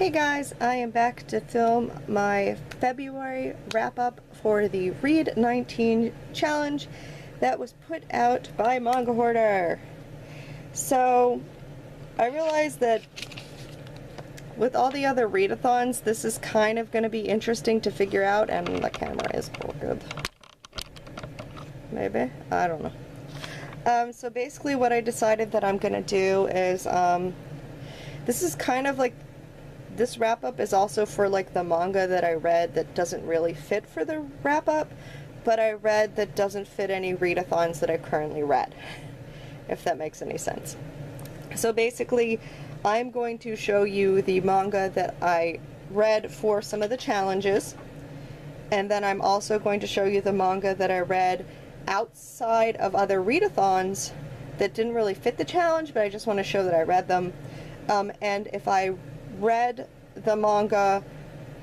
Hey guys, I am back to film my February wrap-up for the Read 19 challenge that was put out by Manga Hoarder. So, I realized that with all the other readathons, this is kind of going to be interesting to figure out, and the camera is good. Maybe? I don't know. So basically what I decided that I'm going to do is, this is kind of like, this wrap-up is also for like the manga that I read that doesn't really fit for the wrap-up, but I read that doesn't fit any readathons that I currently read, if that makes any sense. So basically, I'm going to show you the manga that I read for some of the challenges, and then I'm also going to show you the manga that I read outside of other readathons that didn't really fit the challenge, but I just want to show that I read them. And if I read the manga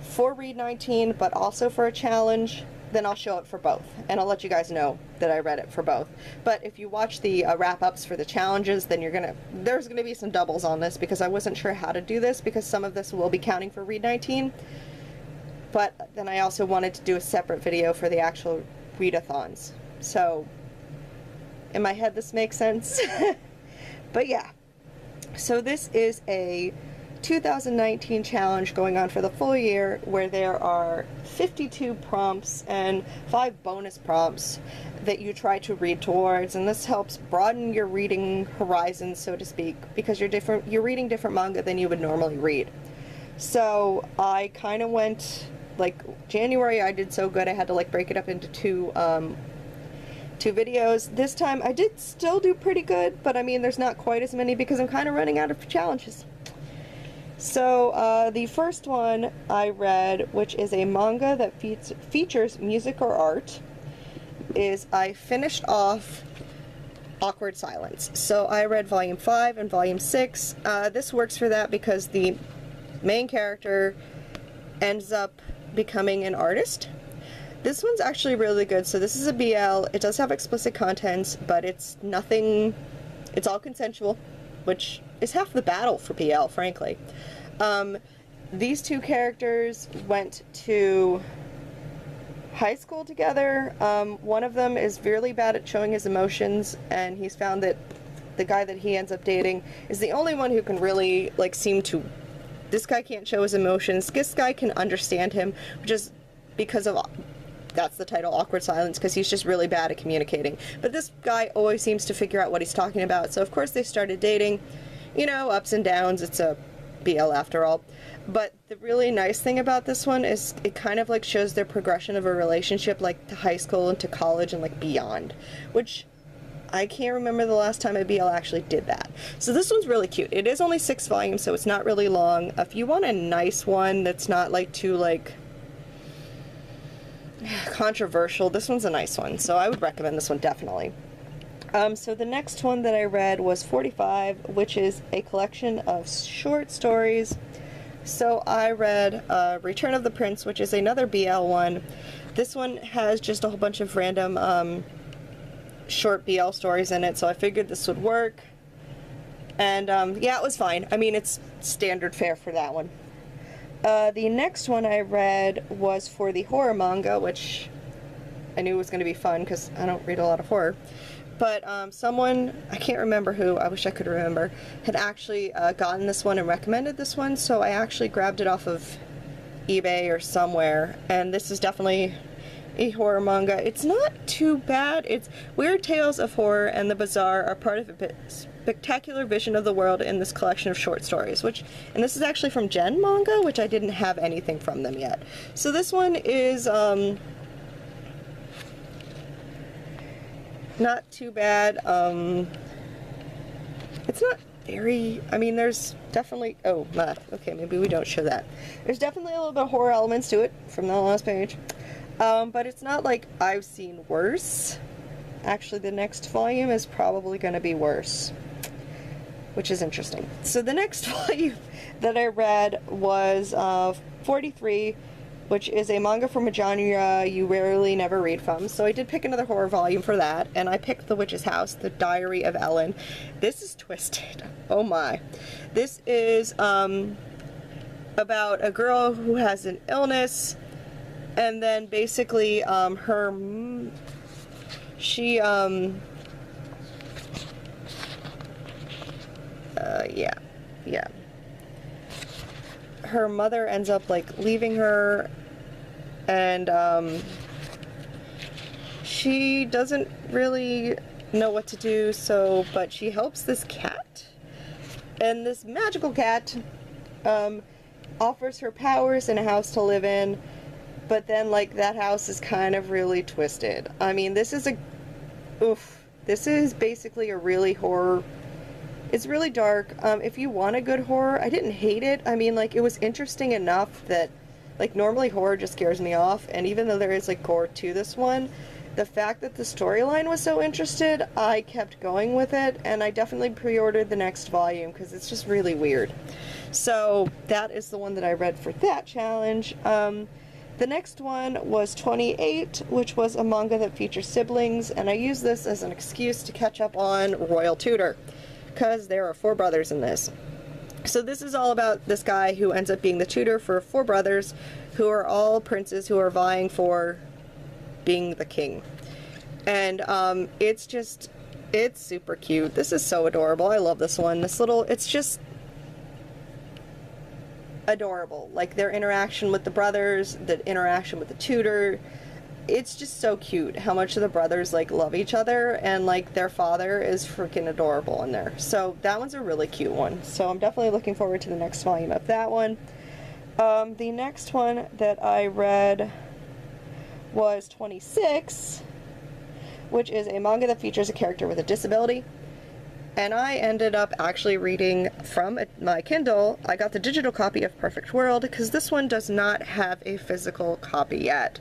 for Read 19 but also for a challenge, then I'll show it for both, and I'll let you guys know that I read it for both. But if you watch the wrap-ups for the challenges, then there's gonna be some doubles on this, because I wasn't sure how to do this, because some of this will be counting for Read 19, but then I also wanted to do a separate video for the actual readathons. So in my head this makes sense. But yeah, so this is a 2019 challenge going on for the full year, where there are 52 prompts and 5 bonus prompts that you try to read towards, and this helps broaden your reading horizons, so to speak, because you're reading different manga than you would normally read. So I kind of went, like, January I did so good I had to like break it up into two videos. This time I did still do pretty good, but I mean there's not quite as many because I'm kind of running out of challenges. So the first one I read, which is a manga that features music or art, is I finished off Awkward Silence. So I read volume 5 and volume 6. This works for that because the main character ends up becoming an artist. This one's actually really good. So this is a BL. It does have explicit contents, but it's nothing, it's all consensual, which is half the battle for BL, frankly. These two characters went to high school together. One of them is really bad at showing his emotions, and he's found that the guy that he ends up dating is the only one who can really, like, this guy can't show his emotions. This guy can understand him, which is because of, that's the title, Awkward Silence, because he's just really bad at communicating. But this guy always seems to figure out what he's talking about, so of course they started dating. You know, ups and downs, it's a BL after all. But the really nice thing about this one is it kind of like shows their progression of a relationship, like to high school and to college and like beyond, which I can't remember the last time a BL actually did that. So this one's really cute. It is only 6 volumes, so it's not really long. If you want a nice one that's not like too like controversial, this one's a nice one, so I would recommend this one definitely. So the next one that I read was 45, which is a collection of short stories. So I read Return of the Prince, which is another BL one. This one has just a whole bunch of random short BL stories in it, so I figured this would work. And yeah, it was fine. I mean, it's standard fare for that one. The next one I read was for the horror manga, which I knew was going to be fun because I don't read a lot of horror. But someone, I can't remember who, I wish I could remember, had actually gotten this one and recommended this one, so I actually grabbed it off of eBay or somewhere, and this is definitely a horror manga. It's not too bad. It's Weird Tales of Horror and the Bizarre are part of a spectacular vision of the world in this collection of short stories, and this is actually from Gen Manga, which I didn't have anything from them yet. So this one is, not too bad. It's not very, I mean, there's definitely, oh, okay, maybe we don't show that. There's definitely a little bit of horror elements to it from the last page. But it's not like I've seen worse. Actually, the next volume is probably going to be worse, which is interesting. So the next volume that I read was 43, which is a manga from a genre you rarely never read from. So I did pick another horror volume for that, and I picked The Witch's House, The Diary of Ellen. This is twisted. Oh my. This is about a girl who has an illness, and then basically yeah, her mother ends up like leaving her, and she doesn't really know what to do, but she helps this cat, and this magical cat offers her powers and a house to live in, but then like that house is kind of really twisted. I mean, this is basically a really horror. It's really dark. If you want a good horror, I didn't hate it. I mean, like, it was interesting enough that, like, normally horror just scares me off, and even though there is, like, gore to this one, the fact that the storyline was so interested, I kept going with it, and I definitely pre-ordered the next volume, because it's just really weird. So, that is the one that I read for that challenge. The next one was 28, which was a manga that features siblings, and I used this as an excuse to catch up on Royal Tutor, because there are 4 brothers in this. So this is all about this guy who ends up being the tutor for 4 brothers who are all princes who are vying for being the king. And it's super cute. This is so adorable. I love this one. It's just adorable. Like, their interaction with the brothers, the interaction with the tutor, it's just so cute how much the brothers like love each other, and like their father is freaking adorable in there. So that one's a really cute one. So I'm definitely looking forward to the next volume of that one. The next one that I read was 26, which is a manga that features a character with a disability. And I ended up actually reading from my Kindle. I got the digital copy of Perfect World because this one does not have a physical copy yet.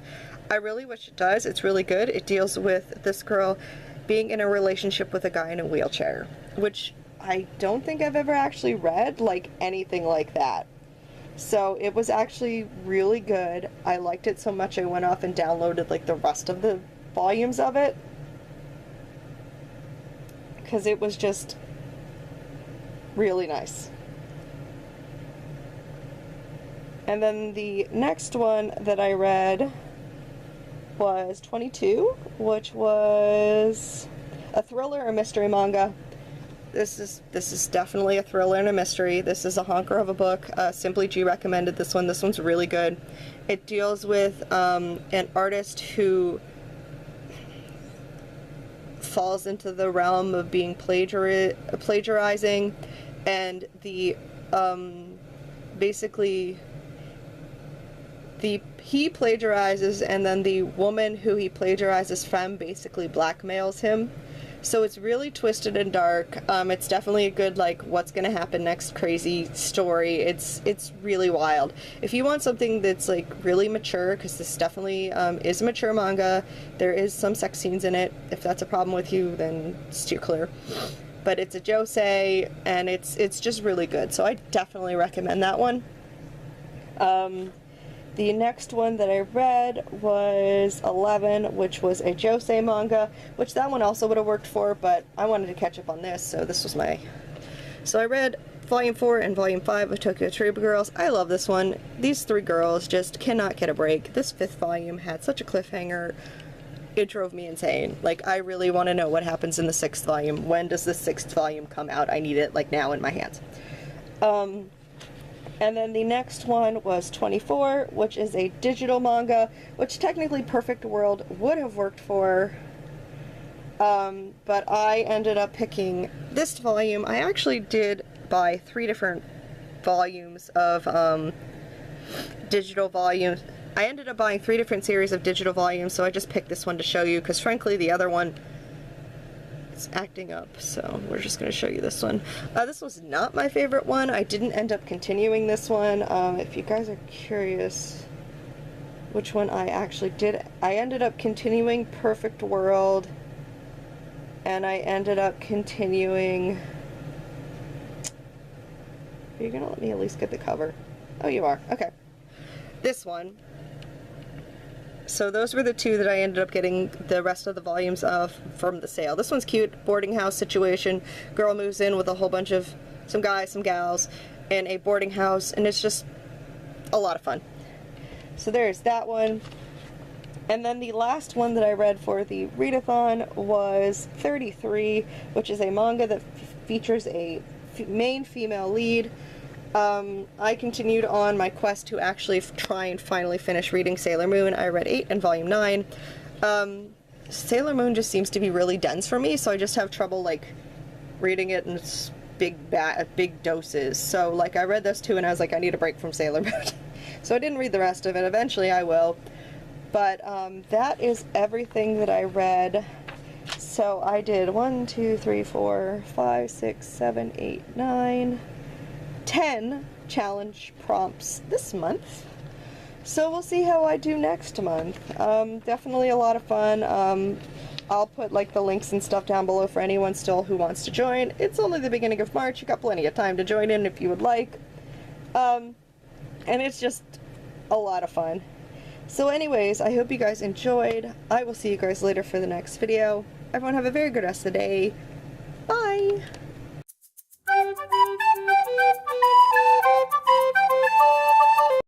I really wish it does. It's really good. It deals with this girl being in a relationship with a guy in a wheelchair, which I don't think I've ever actually read like anything like that. So it was actually really good. I liked it so much I went off and downloaded like the rest of the volumes of it, because it was just really nice. And then the next one that I read was 22, which was a thriller or mystery manga. This is definitely a thriller and a mystery. This is a honker of a book. Simply G recommended this one. This one's really good. It deals with an artist who falls into the realm of being plagiarizing, and the basically he plagiarizes, and then the woman who he plagiarizes from basically blackmails him. So it's really twisted and dark. It's definitely a good, like, what's gonna happen next crazy story. It's really wild. If you want something that's like really mature, because this definitely is a mature manga, there is some sex scenes in it. If that's a problem with you, then steer clear. But it's a josei, and it's just really good. So I definitely recommend that one. The next one that I read was 11, which was a josei manga, which that one also would have worked for, but I wanted to catch up on this, so this was my... So I read Volume 4 and Volume 5 of Tokyo Tariba Girls. I love this one. These 3 girls just cannot get a break. This 5th volume had such a cliffhanger. It drove me insane. Like, I really want to know what happens in the 6th volume. When does the 6th volume come out? I need it, like, now in my hands. And then the next one was 24, which is a digital manga, which technically Perfect World would have worked for, but I ended up picking this volume. I actually did buy 3 different volumes of digital volumes. I ended up buying 3 different series of digital volumes, so I just picked this one to show you, because frankly the other one is acting up, so we're just going to show you this one. This was not my favorite one. I didn't end up continuing this one. If you guys are curious which one I actually did, I ended up continuing Perfect World, and I ended up continuing... Are you going to let me at least get the cover? Oh, you are. Okay. This one. So those were the 2 that I ended up getting the rest of the volumes of from the sale. This one's cute. Boarding house situation. Girl moves in with a whole bunch of some guys, some gals in a boarding house, and it's just a lot of fun. So there's that one. And then the last one that I read for the readathon was 33, which is a manga that features a main female lead. I continued on my quest to actually try and finally finish reading Sailor Moon. I read 8 and volume 9. Sailor Moon just seems to be really dense for me, so I just have trouble like reading it in big doses. So like I read those 2 and I was like, I need a break from Sailor Moon. So I didn't read the rest of it. Eventually I will. But that is everything that I read. So I did 1, 2, 3, 4, 5, 6, 7, 8, 9, 10 challenge prompts this month. So we'll see how I do next month. Definitely a lot of fun. I'll put like the links and stuff down below for anyone still who wants to join. It's only the beginning of March. You got plenty of time to join in if you would like. And it's just a lot of fun. So anyways, I hope you guys enjoyed. I will see you guys later for the next video. Everyone have a very good rest of the day. Bye!